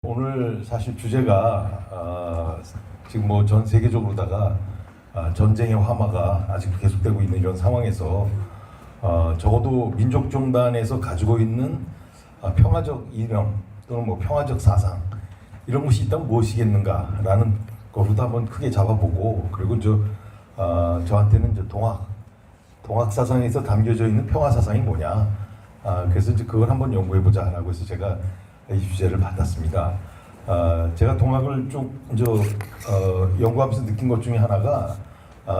오늘 사실 주제가 지금 뭐 전 세계적으로다가 전쟁의 화마가 아직 계속되고 있는 이런 상황에서 적어도 민족종단에서 가지고 있는 평화적 이념 또는 뭐 평화적 사상 이런 것이 있다면 무엇이겠는가라는 거로도 한번 크게 잡아보고, 그리고 저한테는 이제 동학 사상에서 담겨져 있는 평화 사상이 뭐냐, 그래서 이제 그걸 한번 연구해 보자라고 해서 제가 이 주제를 받았습니다. 제가 동학을 쭉 연구하면서 느낀 것 중에 하나가,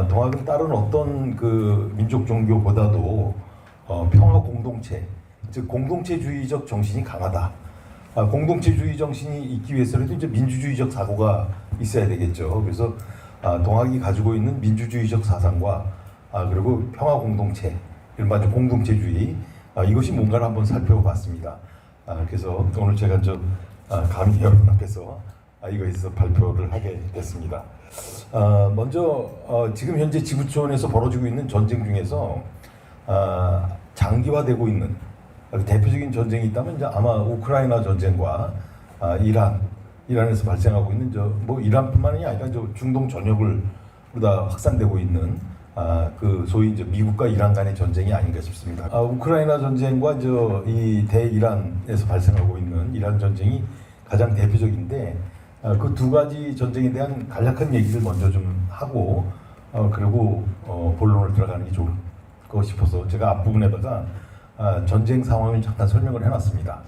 동학은 다른 어떤 그 민족 종교보다도 평화 공동체, 즉 공동체주의적 정신이 강하다. 공동체주의 정신이 있기 위해서라도 이제 민주주의적 사고가 있어야 되겠죠. 그래서 동학이 가지고 있는 민주주의적 사상과 그리고 평화 공동체, 일반적 공동체주의, 이것이 뭔가를 한번 살펴봤습니다. 그래서 오늘 제가 감히 여러분 앞에서 이거에 있어서 발표를 하게 됐습니다. 먼저 지금 현재 지구촌에서 벌어지고 있는 전쟁 중에서 장기화되고 있는 대표적인 전쟁이 있다면 이제 아마 우크라이나 전쟁과 이란에서 발생하고 있는 뭐 이란뿐만이 아니라 중동 전역을 다 확산되고 있는 그 소위 이제 미국과 이란 간의 전쟁이 아닌가 싶습니다. 우크라이나 전쟁과 이 대이란에서 발생하고 있는 이란 전쟁이 가장 대표적인데, 그 두 가지 전쟁에 대한 간략한 얘기를 먼저 좀 하고 그리고 본론을 들어가는 게 좋을 것 싶어서 제가 앞부분에다가 전쟁 상황을 잠깐 설명을 해놨습니다.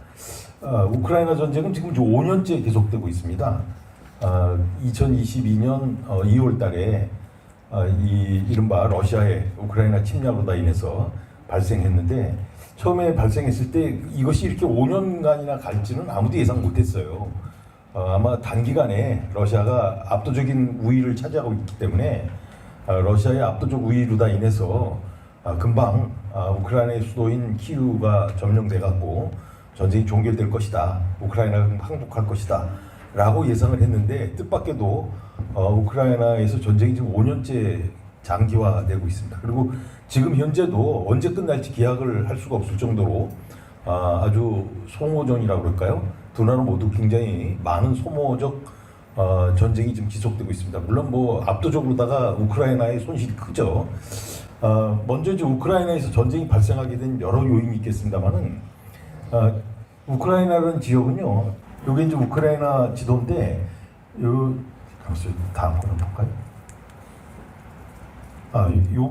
우크라이나 전쟁은 지금 5년째 계속되고 있습니다. 2022년 2월 달에 이 이른바 러시아의 우크라이나 침략으로 인해서 발생했는데, 처음에 발생했을 때 이것이 이렇게 5년간이나 갈지는 아무도 예상 못했어요. 아마 단기간에 러시아가 압도적인 우위를 차지하고 있기 때문에 러시아의 압도적 우위로 인해서 금방 우크라이나의 수도인 키우가 점령돼 갖고 전쟁이 종결될 것이다, 우크라이나가 항복할 것이다 라고 예상을 했는데, 뜻밖에도 우크라이나에서 전쟁이 지금 5년째 장기화되고 있습니다. 그리고 지금 현재도 언제 끝날지 기약을 할 수가 없을 정도로 아주 소모전이라고 그럴까요? 두 나라 모두 굉장히 많은 소모적 전쟁이 지금 지속되고 있습니다. 물론 뭐 압도적으로다가 우크라이나의 손실이 크죠. 먼저 이제 우크라이나에서 전쟁이 발생하게 된 여러 요인이 있겠습니다만은, 우크라이나라는 지역은요, 여기 이제 우크라이나 지도인데, 다음 거는 볼까요?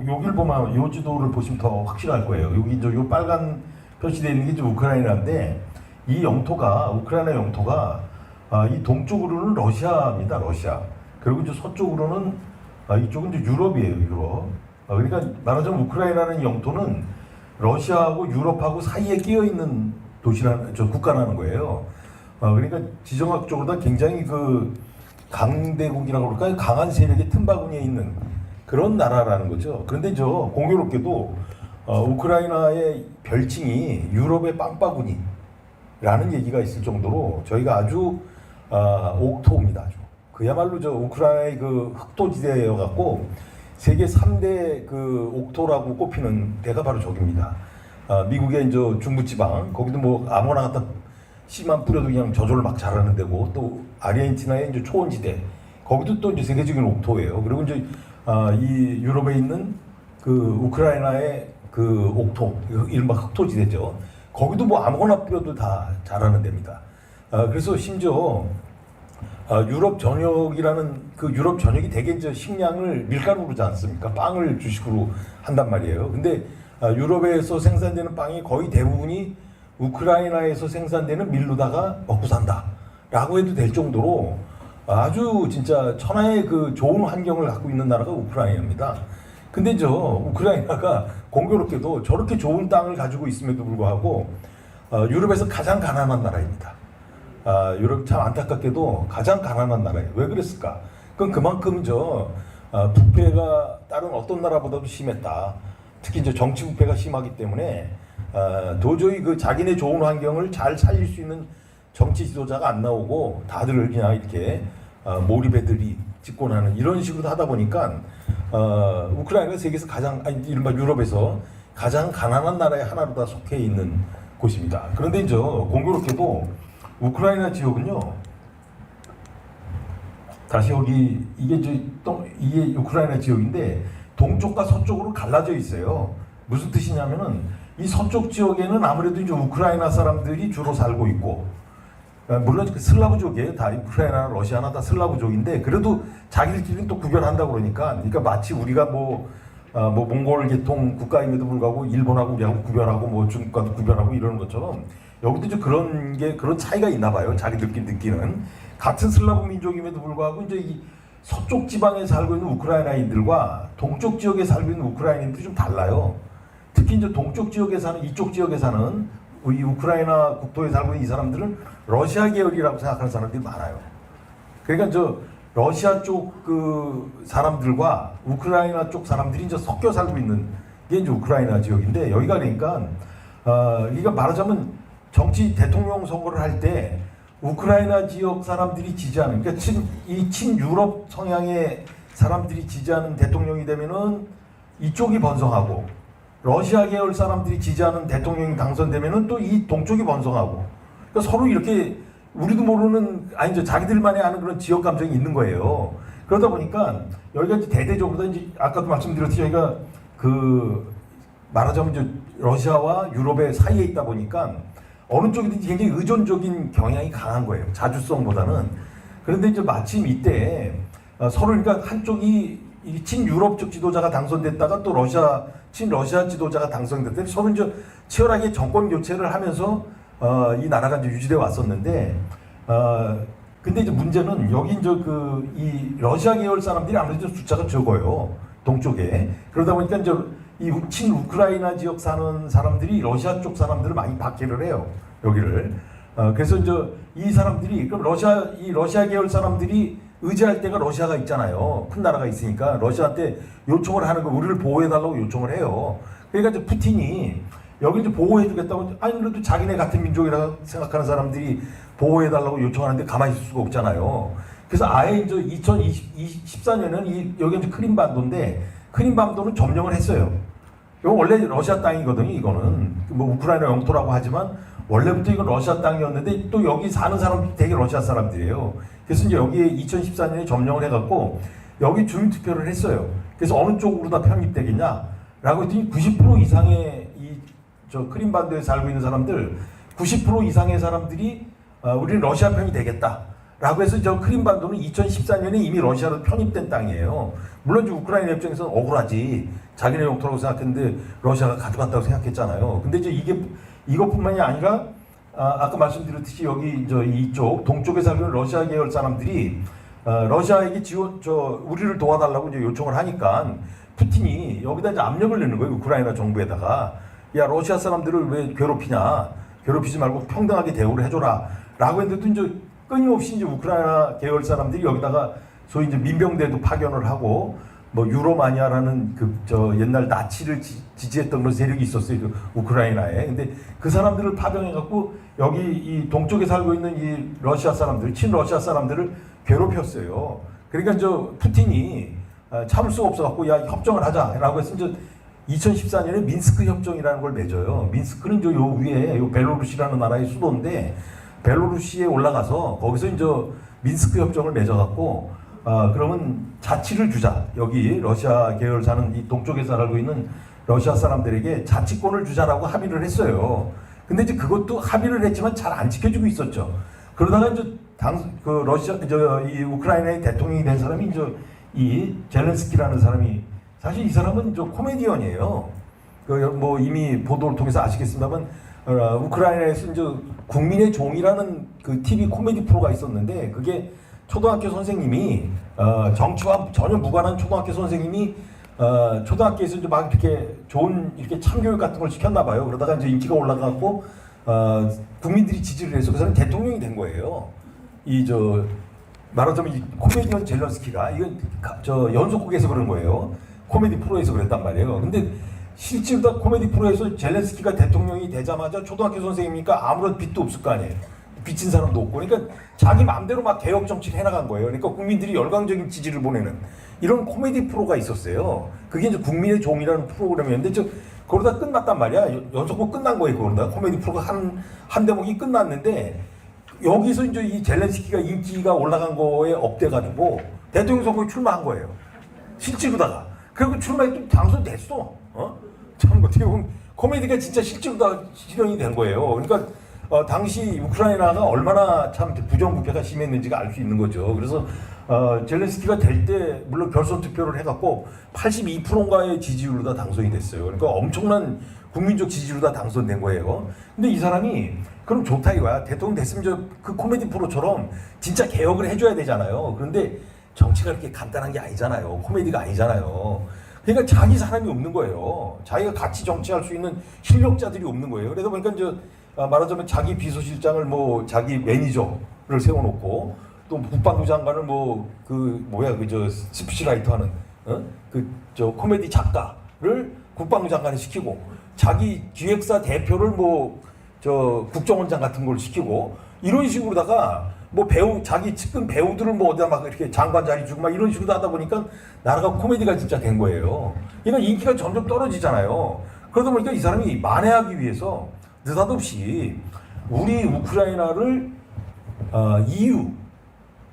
여기를 보면, 요 지도를 보시면 더 확실할 거예요. 여기 이제 요 빨간 표시되어 있는 게 이제 우크라이나인데, 이 영토가, 우크라이나 영토가, 이 동쪽으로는 러시아입니다, 러시아. 그리고 이제 서쪽으로는, 이쪽은 이제 유럽이에요, 유럽. 그러니까 말하자면 우크라이나라는 영토는 러시아하고 유럽하고 사이에 끼어 있는 국가라는 거예요. 그러니까 지정학적으로 굉장히 그 강대국이라고 그럴까요? 강한 세력의 틈바구니에 있는 그런 나라라는 거죠. 그런데 공교롭게도 우크라이나의 별칭이 유럽의 빵바구니라는 얘기가 있을 정도로 저희가 아주 옥토입니다. 아주. 그야말로 우크라이나의 그 흑토지대여 갖고 세계 3대 그 옥토라고 꼽히는 데가 바로 저기입니다. 미국의 중부지방, 거기도 뭐 아무나 갖다 씨만 뿌려도 그냥 저절로 막 자라는 데고, 또 아르헨티나의 초원지대, 거기도 또 세계적인 옥토예요. 그리고 이 유럽에 있는 그 우크라이나의 그 옥토, 이른바 흑토지대죠. 거기도 뭐 아무거나 뿌려도 다 자라는 데입니다. 그래서 심지어 유럽 전역이라는 그 유럽 전역이 대개 식량을 밀가루로 지 않습니까? 빵을 주식으로 한단 말이에요. 근데 유럽에서 생산되는 빵이 거의 대부분이 우크라이나에서 생산되는 밀로다가 먹고 산다 라고 해도 될 정도로 아주 진짜 천하의 그 좋은 환경을 갖고 있는 나라가 우크라이나입니다. 근데 우크라이나가 공교롭게도 저렇게 좋은 땅을 가지고 있음에도 불구하고 유럽에서 가장 가난한 나라입니다. 유럽 참 안타깝게도 가장 가난한 나라예요. 왜 그랬을까? 그건 그만큼 부패가 다른 어떤 나라보다도 심했다. 특히 정치 부패가 심하기 때문에 도저히 그 자기네 좋은 환경을 잘 살릴 수 있는 정치 지도자가 안 나오고 다들 그냥 이렇게 몰입애들이 집권하는 이런 식으로 하다 보니까 우크라이나가 세계에서 이른바 유럽에서 가장 가난한 나라의 하나로 다 속해 있는 곳입니다. 그런데 공교롭게도 우크라이나 지역은요, 다시 여기 이게 우크라이나 지역인데 동쪽과 서쪽으로 갈라져 있어요. 무슨 뜻이냐면은 이 서쪽 지역에는 아무래도 이제 우크라이나 사람들이 주로 살고 있고, 물론 그 슬라브족이에요. 다 우크라이나, 러시아나 다 슬라브족인데 그래도 자기들끼리는 또 구별한다고 그러니까 마치 우리가 뭐 몽골 계통 국가임에도 불구하고 일본하고 우리하고 구별하고 뭐 중국과도 구별하고 이러는 것처럼 여기도 좀 그런 차이가 있나 봐요. 자기들끼리 느끼는. 같은 슬라브 민족임에도 불구하고 이제 이 서쪽 지방에 살고 있는 우크라이나인들과 동쪽 지역에 살고 있는 우크라이나인들이 좀 달라요. 특히 이제 동쪽 지역에 사는, 이쪽 지역에 사는 이 우크라이나 국토에 살고 있는 이 사람들은 러시아 계열이라고 생각하는 사람들이 많아요. 그러니까 러시아 쪽 그 사람들과 우크라이나 쪽 사람들이 이제 섞여 살고 있는 게 이제 우크라이나 지역인데, 여기가 그러니까 이거 말하자면 정치 대통령 선거를 할 때 우크라이나 지역 사람들이 지지하는, 그러니까 친유럽 성향의 사람들이 지지하는 대통령이 되면은 이쪽이 번성하고, 러시아 계열 사람들이 지지하는 대통령이 당선되면은 또 이 동쪽이 번성하고, 그러니까 서로 이렇게 우리도 모르는, 아니죠, 자기들만이 아는 그런 지역 감정이 있는 거예요. 그러다 보니까 여기가 이제 대대적으로 이제 아까도 말씀드렸듯이 여기가 말하자면 이제 러시아와 유럽의 사이에 있다 보니까 어느 쪽이든지 굉장히 의존적인 경향이 강한 거예요. 자주성보다는. 그런데 이제 마침 이때 서로, 그러니까 한쪽이 친유럽 쪽 지도자가 당선됐다가 또 친러시아 지도자가 당선됐을 때 서로 이제 치열하게 정권 교체를 하면서 이 나라가 이제 유지되어 왔었는데, 근데 이제 문제는 여기 이제 이 러시아 계열 사람들이 아무래도 숫자가 적어요. 동쪽에. 그러다 보니까 이제 이 친우크라이나 지역 사는 사람들이 러시아 쪽 사람들을 많이 박해를 해요. 여기를. 그래서 이제 이 사람들이, 그럼 러시아 계열 사람들이 의지할 때가 러시아가 있잖아요. 큰 나라가 있으니까 러시아한테 요청을 하는 거, 우리를 보호해달라고 요청을 해요. 그러니까 이제 푸틴이 여기 이제 보호해주겠다고, 아니 그래도 자기네 같은 민족이라고 생각하는 사람들이 보호해달라고 요청하는데 가만히 있을 수가 없잖아요. 그래서 아예 이제 2014년에는 여기 이제 크림반도인데, 크림반도는 점령을 했어요. 이거 원래 러시아 땅이거든요. 이거는 뭐 우크라이나 영토라고 하지만 원래부터 이건 러시아 땅이었는데, 또 여기 사는 사람들이 되게 러시아 사람들이에요. 그래서 이제 여기에 2014년에 점령을 해갖고 여기 주민 투표를 했어요. 그래서 어느 쪽으로 다 편입되겠냐라고 했더니 90% 이상의 크림반도에 살고 있는 사람들, 90% 이상의 사람들이 우리는 러시아 편이 되겠다라고 해서 크림반도는 2014년에 이미 러시아로 편입된 땅이에요. 물론 이제 우크라이나 입장에서는 억울하지. 자기네 영토라고 생각했는데 러시아가 가져갔다고 생각했잖아요. 근데 이제 이것뿐만이 아니라 아까 말씀드렸듯이 여기 이쪽 동쪽에 살고 있는 러시아 계열 사람들이 러시아에게 우리를 도와달라고 이제 요청을 하니까 푸틴이 여기다 이제 압력을 내는 거예요. 우크라이나 정부에다가. 야, 러시아 사람들을 왜 괴롭히냐? 괴롭히지 말고 평등하게 대우를 해줘라. 라고 했는데도 이제 끊임없이 이제 우크라이나 계열 사람들이 여기다가 소위 이제 민병대도 파견을 하고, 뭐 유로마니아라는 옛날 나치를 지지했던 그런 세력이 있었어요. 우크라이나에. 근데 그 사람들을 파병해갖고 여기 이 동쪽에 살고 있는 이 러시아 사람들, 친러시아 사람들을 괴롭혔어요. 그러니까 푸틴이 참을 수가 없어갖고, 야, 협정을 하자라고 해서 이제 2014년에 민스크 협정이라는 걸 맺어요. 민스크는 요 위에 벨로루시라는 나라의 수도인데, 벨로루시에 올라가서 거기서 이제 민스크 협정을 맺어갖고, 그러면 자치를 주자. 여기 러시아 계열 사는 이 동쪽에 살고 있는 러시아 사람들에게 자치권을 주자라고 합의를 했어요. 근데 이제 그것도 합의를 했지만 잘 안 지켜주고 있었죠. 그러다가 이제 이 우크라이나의 대통령이 된 사람이 이제 이 젤렌스키라는 사람이, 사실 이 사람은 코미디언이에요. 뭐 이미 보도를 통해서 아시겠습니다만, 우크라이나에서 이제 국민의 종이라는 그 TV 코미디 프로가 있었는데, 그게 초등학교 선생님이 정치와 전혀 무관한 초등학교 선생님이 초등학교에서 이제 막 이렇게 좋은 이렇게 참교육 같은 걸 시켰나 봐요. 그러다가 이제 인기가 올라가고 국민들이 지지를 해서 그 사람이 대통령이 된 거예요. 말하자면 이 코미디언 젤렌스키가 이건 연속극에서 그런 거예요. 코미디 프로에서 그랬단 말이에요. 근데 실제로 다 코미디 프로에서 젤렌스키가 대통령이 되자마자 초등학교 선생님이니까 아무런 빚도 없을 거 아니에요. 빚진 사람도 없고. 그러니까 자기 마음대로 막 개혁 정치를 해나간 거예요. 그러니까 국민들이 열광적인 지지를 보내는 이런 코미디 프로가 있었어요. 그게 이제 국민의 종이라는 프로그램이었는데, 그러다 끝났단 말이야. 연속극 끝난 거예요. 그러다 코미디 프로가 한 대목이 끝났는데, 여기서 이제 이 젤렌스키가 인기가 올라간 거에 업돼가지고 대통령 선거에 출마한 거예요. 실제로다가. 그리고 출마해 또 당선됐어. 참 어떻게 보면 코미디가 진짜 실제로 다 실현이 된 거예요. 그러니까 당시 우크라이나가 얼마나 참 부정부패가 심했는지가 알 수 있는 거죠. 그래서 젤렌스키가 될 때 물론 결선 투표를 해갖고 82%인가의 지지율로 다 당선이 됐어요. 그러니까 엄청난 국민적 지지로 다 당선된 거예요. 근데 이 사람이 그럼 좋다 이거야. 대통령 됐으면 그 코미디 프로처럼 진짜 개혁을 해줘야 되잖아요. 그런데 정치가 그렇게 간단한 게 아니잖아요. 코미디가 아니잖아요. 그러니까 자기 사람이 없는 거예요. 자기가 같이 정치할 수 있는 실력자들이 없는 거예요. 그래서 보니까 말하자면 자기 비서실장을 자기 매니저를 세워놓고 또 국방부 장관을 스피치라이터 하는 코미디 작가를 국방부 장관을 시키고 자기 기획사 대표를 국정원장 같은 걸 시키고 이런 식으로다가 배우 자기 측근 배우들을 어디다 막 이렇게 장관 자리 주고 막 이런 식으로 하다 보니까 나라가 코미디가 진짜 된 거예요. 그러니까 인기가 점점 떨어지잖아요. 그러다 보니까 이 사람이 만회하기 위해서 느닷없이 우리 우크라이나를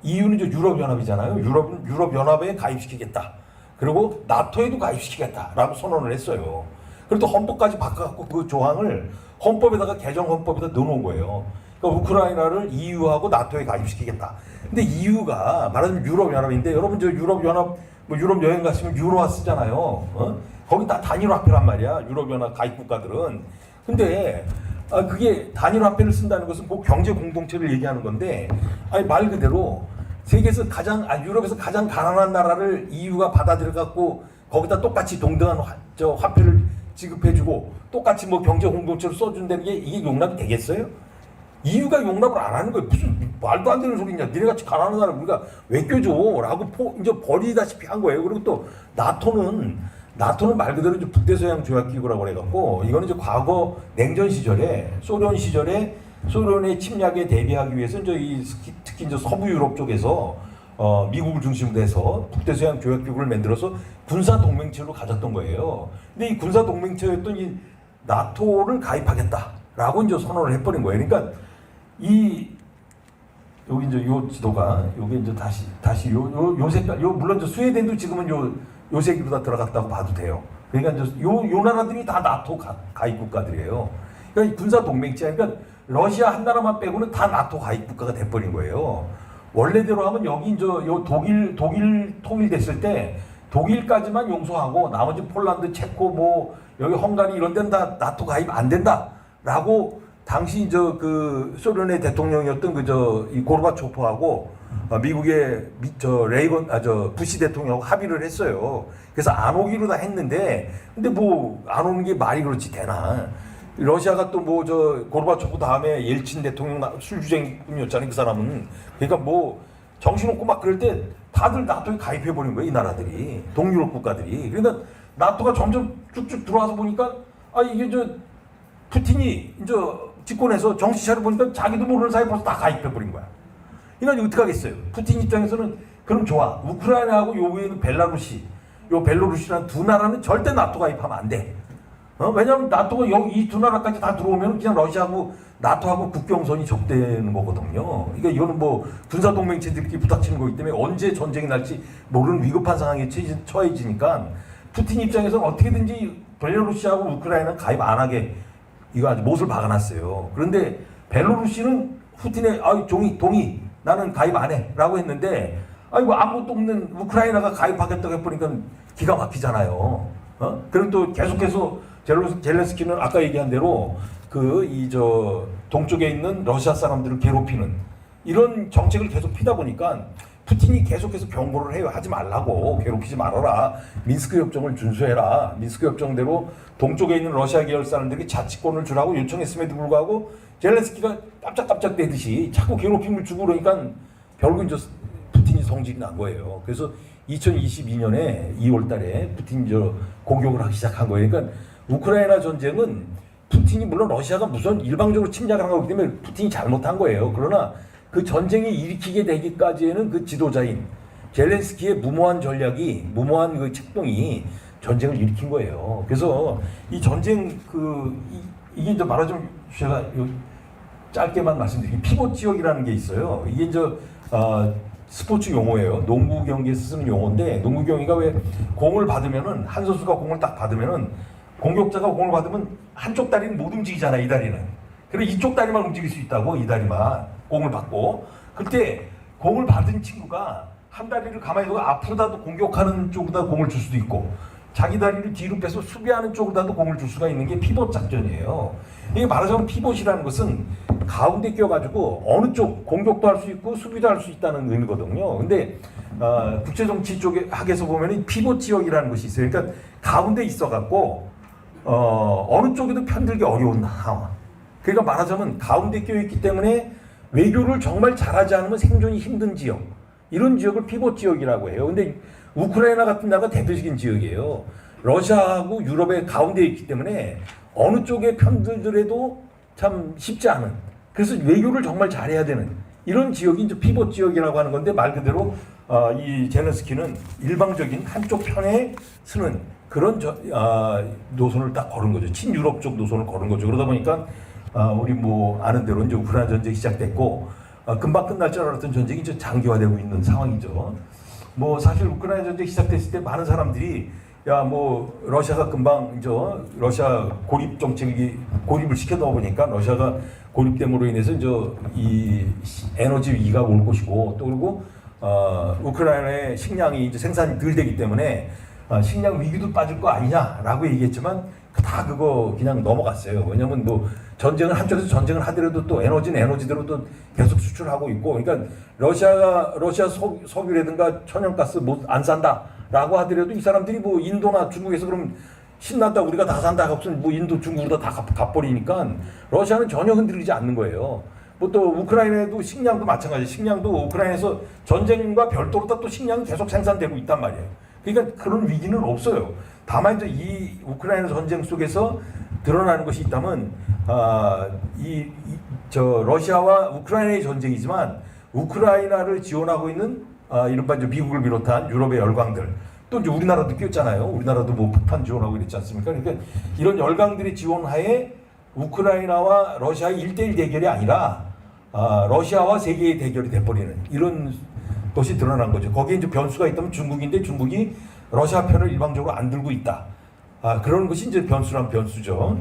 EU는 이제 유럽연합이잖아요. 유럽연합에 가입시키겠다. 그리고 나토에도 가입시키겠다라고 선언을 했어요. 그리고 또 헌법까지 바꿔갖고 그 조항을 헌법에다가 개정 헌법에다 넣어놓은 거예요. 그러니까 우크라이나를 EU하고 나토에 가입시키겠다. 근데 EU가 말하자면 유럽연합인데 여러분 유럽연합 유럽 여행 가시면 유로화 쓰잖아요. 거기 다 단일화폐란 말이야. 유럽연합 가입 국가들은. 근데 그게 단일화폐를 쓴다는 것은 꼭 경제 공동체를 얘기하는 건데 말 그대로 세계에서 유럽에서 가장 가난한 나라를 EU가 받아들여갖고 거기다 똑같이 동등한 화폐를 지급해주고 똑같이 경제 공동체로 써준다는 게 이게 용납이 되겠어요? EU가 용납을 안 하는 거예요. 무슨 말도 안 되는 소리냐. 니네같이 가난한 나라 우리가 왜 껴줘? 라고 이제 버리다시피 한 거예요. 그리고 또 나토는 말 그대로 이제 북대서양 조약기구라고 해갖고 이거는 이제 과거 냉전 시절에 소련의 침략에 대비하기 위해서 특히 이제 서부 유럽 쪽에서 미국을 중심으로 해서 북대서양 조약기구를 만들어서 군사 동맹체로 가졌던 거예요. 근데 이 군사 동맹체였던 이 나토를 가입하겠다라고 이제 선언을 해버린 거예요. 그러니까 여기 이제 요 지도가 요게 이제 다시 요 색깔 물론 이제 스웨덴도 지금은 요 색으로 다 들어갔다고 봐도 돼요. 그러니까 이제 요 나라들이 다 나토 가입 국가들이에요. 그러니까 군사 동맹체 그러니까 러시아 한 나라만 빼고는 다 나토 가입 국가가 돼버린 거예요. 원래대로 하면 여기 이제 요 독일 통일됐을 때 독일까지만 용서하고 나머지 폴란드, 체코 여기 헝가리 이런 데는 다 나토 가입 안 된다라고 당시 그 소련의 대통령이었던 이 고르바초프하고 미국의 부시 대통령하고 합의를 했어요. 그래서 안 오기로 다 했는데 근데 안 오는 게 말이 그렇지 되나? 러시아가 또 고르바초프 다음에 옐친 대통령 술주쟁이였잖아요. 그 사람은. 그러니까 정신없고 막 그럴 때 다들 나토에 가입해버린 거예요. 이 나라들이. 동유럽 국가들이. 그러니까 나토가 점점 쭉쭉 들어와서 보니까 이게 푸틴이 이제 집권해서 정신 차려보니까 자기도 모르는 사이에 벌써 다 가입해버린 거야. 이건 어떻게 하겠어요? 푸틴 입장에서는 그럼 좋아. 우크라이나하고 요 위에는 벨라루시라는 두 나라는 절대 나토 가입하면 안 돼. 왜냐하면 나토가 여기 이 두 나라까지 다 들어오면 그냥 러시아하고 나토하고 국경선이 적대는 거거든요. 그러니까 이거는 군사동맹체들끼리 부닥치는 거기 때문에 언제 전쟁이 날지 모르는 위급한 상황에 처해지니까 푸틴 입장에서는 어떻게든지 벨라루시하고 우크라이나는 가입 안 하게 이거 아주 못을 박아놨어요. 그런데 벨라루시는 푸틴의 동의 나는 가입 안 해 라고 했는데 아무것도 없는 우크라이나가 가입하겠다고 해버리니까 기가 막히잖아요. 그리고 또 계속해서 젤렌스키는 아까 얘기한 대로 동쪽에 있는 러시아 사람들을 괴롭히는 이런 정책을 계속 피다 보니까 푸틴이 계속해서 경고를 해요. 하지 말라고. 괴롭히지 말아라. 민스크 협정을 준수해라. 민스크 협정대로 동쪽에 있는 러시아 계열 사람들에게 자치권을 주라고 요청했음에도 불구하고 젤렌스키가 깜짝깜짝 대듯이 자꾸 괴롭힘을 주고 그러니까 결국 이제 푸틴이 성질이 난 거예요. 그래서 2022년에 2월 달에 푸틴이 공격을 하기 시작한 거예요. 그러니까 우크라이나 전쟁은 푸틴이 물론 러시아가 무슨 일방적으로 침략을 한 거기 때문에 푸틴이 잘못한 거예요. 그러나 그 전쟁이 일으키게 되기까지에는 그 지도자인 젤렌스키의 무모한 그 책동이 전쟁을 일으킨 거예요. 그래서 이 전쟁 이게 이제 말하자면 제가 짧게만 말씀드리면 피봇 지역이라는 게 있어요. 이게 이제 스포츠 용어예요. 농구 경기에서 쓰는 용어인데 농구 경기가 왜 공을 받으면은 한 선수가 공을 딱 받으면은 공격자가 공을 받으면 한쪽 다리는 못 움직이잖아. 이 다리는. 그래서 이쪽 다리만 움직일 수 있다고. 이 다리만 공을 받고 그때 공을 받은 친구가 한 다리를 가만히 두고 앞으로다도 공격하는 쪽으로다 공을 줄 수도 있고 자기 다리를 뒤로 빼서 수비하는 쪽으로다도 공을 줄 수가 있는 게 피봇 작전이에요. 이게 말하자면 피봇이라는 것은 가운데 껴가지고 어느 쪽 공격도 할 수 있고 수비도 할 수 있다는 의미거든요. 근데 국제정치 쪽에 학에서 보면 피봇 지역이라는 것이 있어요. 그러니까 가운데 있어갖고 어느 쪽에도 편들기 어려운 상황. 그러니까 말하자면 가운데 껴있기 때문에 외교를 정말 잘하지 않으면 생존이 힘든 지역. 이런 지역을 피봇 지역이라고 해요. 근데 우크라이나 같은 나라가 대표적인 지역이에요. 러시아하고 유럽의 가운데에 있기 때문에 어느 쪽에 편들더라도 참 쉽지 않은. 그래서 외교를 정말 잘해야 되는 이런 지역이 이제 피봇 지역이라고 하는 건데 말 그대로 이 젤렌스키는 일방적인 한쪽 편에 서는 그런 노선을 딱 걸은 거죠. 친유럽 쪽 노선을 걸은 거죠. 그러다 보니까 우리 뭐 아는 대로 이제 우크라이나 전쟁이 시작됐고 금방 끝날 줄 알았던 전쟁이 이제 장기화되고 있는 상황이죠. 뭐 사실 우크라이나 전쟁이 시작됐을 때 많은 사람들이 야 뭐 러시아가 금방 이제 러시아 고립 정책이 고립을 시켜 넣어 보니까 러시아가 고립됨으로 인해서 이제 이 에너지 위기가 올 것이고 또 그리고 우크라이나의 식량이 이제 생산이 덜 되기 때문에 식량 위기도 빠질 거 아니냐라고 얘기했지만 다 그거 그냥 넘어갔어요. 왜냐면 뭐 전쟁을 한쪽에서 전쟁을 하더라도 또 에너지는 에너지대로 또 계속 수출하고 있고 그러니까 러시아 석유라든가 천연가스 못 안 산다라고 하더라도 이 사람들이 뭐 인도나 중국에서 그럼 신난다 우리가 다 산다 하고서 뭐 인도 중국으로 다 갚버리니까 러시아는 전혀 흔들리지 않는 거예요. 뭐 또 우크라이나에도 식량도 마찬가지. 식량도 우크라이나에서 전쟁과 별도로 또 식량이 계속 생산되고 있단 말이에요. 그러니까 그런 위기는 없어요. 다만 이제 이 우크라이나 전쟁 속에서 드러나는 것이 있다면 러시아와 우크라이나의 전쟁이지만 우크라이나를 지원하고 있는 이른바 이제 미국을 비롯한 유럽의 열강들 또 이제 우리나라도 끼었잖아요. 우리나라도 뭐 폭탄 지원하고 이랬지 않습니까? 그러니까 이런 열강들의 지원하에 우크라이나와 러시아의 1대1 대결이 아니라 러시아와 세계의 대결이 돼버리는 이런 것이 드러난 거죠. 거기에 이제 변수가 있다면 중국인데 중국이 러시아 편을 일방적으로 안 들고 있다. 그런 것이 이제 변수란 변수죠.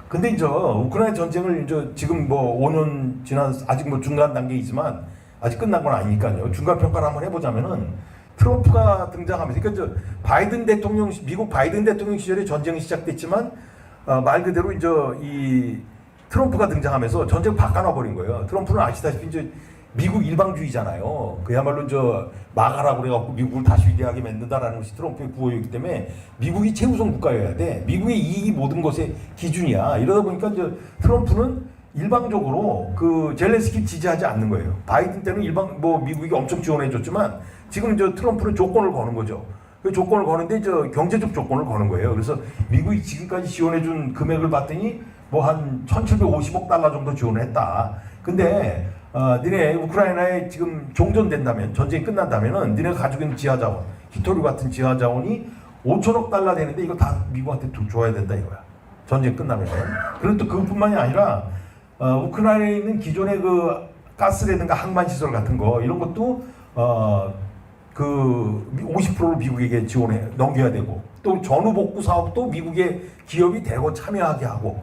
근데 이제 우크라이나 전쟁을 이제 지금 뭐 5년 지난 아직 뭐 중간 단계이지만 아직 끝난 건 아니니까요. 중간 평가를 한번 해보자면은 트럼프가 등장하면서 그러니까 이제 바이든 대통령 미국 바이든 대통령 시절에 전쟁이 시작됐지만 말 그대로 이제 이 트럼프가 등장하면서 전쟁 바꿔놔 버린 거예요. 트럼프는 아시다시피 이제 미국 일방주의잖아요. 그야말로 막아라고 그래갖고 미국을 다시 위대하게 만든다라는 것이 트럼프의 구호이기 때문에 미국이 최우선 국가여야 돼. 미국의 이익이 모든 것의 기준이야. 이러다 보니까 이제 트럼프는 일방적으로 그 젤렌스키 지지하지 않는 거예요. 바이든 때는 미국이 엄청 지원해줬지만 지금 이제 트럼프는 조건을 거는 거죠. 그 조건을 거는데 경제적 조건을 거는 거예요. 그래서 미국이 지금까지 지원해준 금액을 봤더니 뭐 한 1,750억 달러 정도 지원을 했다. 근데 니네 우크라이나에 지금 종전된다면 전쟁이 끝난다면은 니네가 가지고 있는 지하자원 히토류 같은 지하자원이 5천억 달러 되는데 이거 다 미국한테 줘야 된다 이거야. 전쟁 끝나면은. 그리고 또 그것뿐만이 아니라 우크라이나에 있는 기존의 그 가스라든가 항만시설 같은 거 이런 것도 그 50%를 미국에게 넘겨야 되고 또 전후복구 사업도 미국의 기업이 대거 참여하게 하고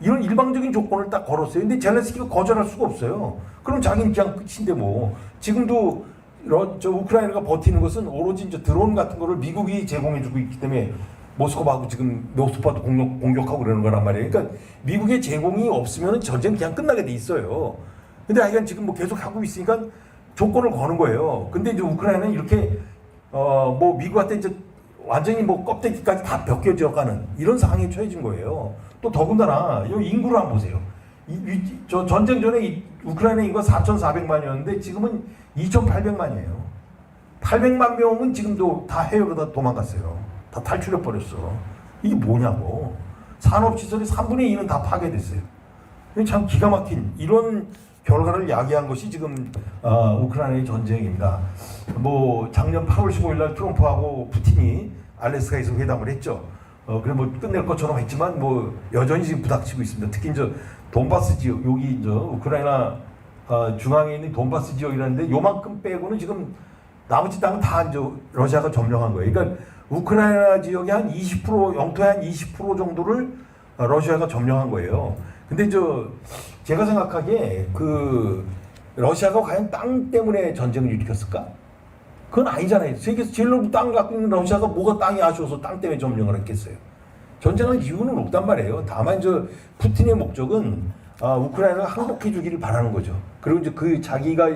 이런 일방적인 조건을 딱 걸었어요. 근데 젤렌스키가 거절할 수가 없어요. 그럼 자기는 그냥 끝인데 뭐. 지금도 우크라이나가 버티는 것은 오로지 이제 드론 같은 거를 미국이 제공해주고 있기 때문에 모스크바하고 지금 모스크바도 공격하고 그러는 거란 말이에요. 그러니까 미국의 제공이 없으면 전쟁 그냥 끝나게 돼 있어요. 근데 하여간 지금 뭐 계속 하고 있으니까 조건을 거는 거예요. 근데 이제 우크라이나는 이렇게 뭐 미국한테 이제 완전히 뭐 껍데기까지 다 벗겨져 가는 이런 상황에 처해진 거예요. 또 더군다나 이 인구를 한번 보세요. 저 전쟁 전에 우크라이나 인구가 4,400만이었는데 지금은 2,800만이에요. 800만 명은 지금도 다 해외로 다 도망갔어요. 다 탈출해 버렸어. 이게 뭐냐고. 산업시설이 3분의 2는 다 파괴됐어요. 참 기가 막힌 이런 결과를 야기한 것이 지금 우크라이나의 전쟁입니다. 뭐 작년 8월 15일 날 트럼프하고 푸틴이 알래스카에서 회담을 했죠. 그래 뭐 끝낼 것처럼 했지만 뭐 여전히 지금 부닥치고 있습니다. 특히 저 돈바스 지역 여기 저 우크라이나 중앙에 있는 돈바스 지역이라는데 요만큼 빼고는 지금 나머지 땅은 다 이제 러시아가 점령한 거예요. 그러니까 우크라이나 지역의 한 20% 영토의 한 20% 정도를 러시아가 점령한 거예요. 근데 제가 생각하기에 그 러시아가 과연 땅 때문에 전쟁을 일으켰을까? 그건 아니잖아요. 세계에서 제일 넓은 땅을 갖고 있는 러시아가 뭐가 땅이 아쉬워서 땅 때문에 점령을 했겠어요. 전쟁할 이유는 없단 말이에요. 다만 푸틴의 목적은 우크라이나가 항복해 주기를 바라는 거죠. 그리고 이제 그 자기가